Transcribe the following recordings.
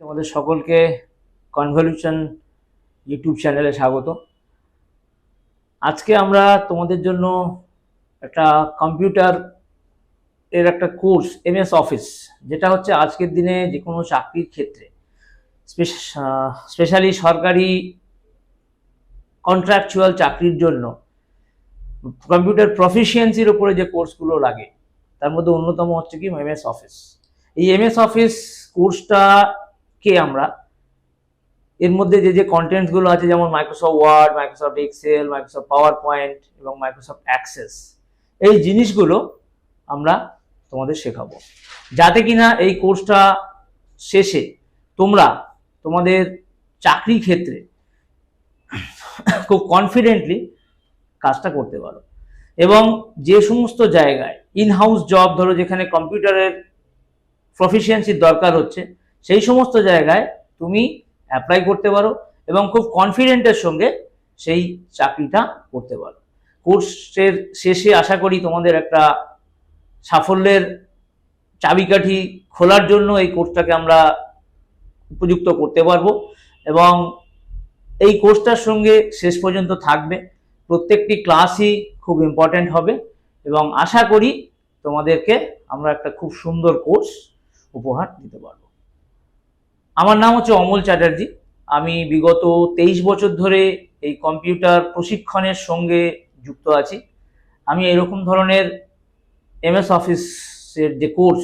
তোমাদের সকলকে convolution YouTube চ্যানেলে স্বাগত। আজকে আমরা তোমাদের জন্য একটা কম্পিউটার এর একটা কোর্স এমএস অফিস, যেটা হচ্ছে আজকের দিনে যে কোনো চাকরির ক্ষেত্রে স্পেশালি সরকারি কন্ট্রাকচুয়াল চাকরির জন্য কম্পিউটার প্রফিসিয়েন্সির উপরে যে কোর্সগুলো লাগে তার মধ্যে অন্যতম হচ্ছে কি এমএস অফিস। এই এমএস অফিস কোর্সটাকে আমরা এর মধ্যে যে কন্টেন্টসগুলো আছে, যেমন Microsoft Word, Microsoft Excel, Microsoft PowerPoint এবং মাইক্রোসফট অ্যাক্সেস, এই জিনিসগুলো আমরা তোমাদের শেখাবো, যাতে কিনা এই কোর্সটা শেষে তোমরা তোমাদের চাকরি ক্ষেত্রে খুব কনফিডেন্টলি কাজটা করতে পারো। এবং যে সমস্ত জায়গায় ইনহাউস জব, ধরো যেখানে কম্পিউটারের প্রফিসিয়েন্সির দরকার হচ্ছে, সেই সমস্ত জায়গায় তুমি অ্যাপ্লাই করতে পারো এবং খুব কনফিডেন্টের সঙ্গে সেই চাকরিটা করতে পারো। কোর্সের শেষে আশা করি তোমাদের একটা সাফল্যের চাবিকাঠি খোলার জন্য এই কোর্সটাকে আমরা উপযুক্ত করতে পারবো। এবং এই কোর্সটার সঙ্গে শেষ পর্যন্ত থাকবে, প্রত্যেকটি ক্লাসই খুব ইম্পর্ট্যান্ট হবে এবং আশা করি তোমাদেরকে আমরা একটা খুব সুন্দর কোর্স উপহার দিতে পারবো। আমার নাম হচ্ছে অমল চ্যাটার্জি। আমি বিগত 23 বছর ধরে এই কম্পিউটার প্রশিক্ষণের সঙ্গে যুক্ত আছি। আমি এরকম ধরনের এমএস অফিসের যে কোর্স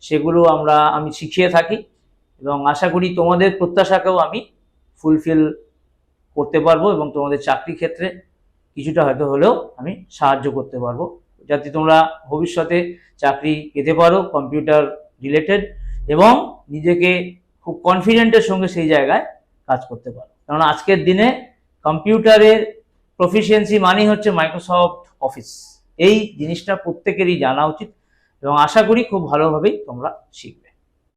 সেগুলো আমি শিখিয়ে থাকি এবং আশা করি তোমাদের প্রত্যাশাকেও আমি ফুলফিল করতে পারবো এবং তোমাদের চাকরি ক্ষেত্রে কিছুটা হয়তো হলেও আমি সাহায্য করতে পারবো, যাতে তোমরা ভবিষ্যতে চাকরি পেতে পারো কম্পিউটার রিলেটেড এবং নিজেকে খুব কনফিডেন্টের সঙ্গে সেই জায়গায় কাজ করতে পারো। কারণ আজকের দিনে কম্পিউটারের প্রফিসিয়েন্সি মানেই হচ্ছে মাইক্রোসফট অফিস। এই জিনিসটা প্রত্যেকেরই জানা উচিত এবং আশা করি খুব ভালোভাবেই তোমরা শিখবে।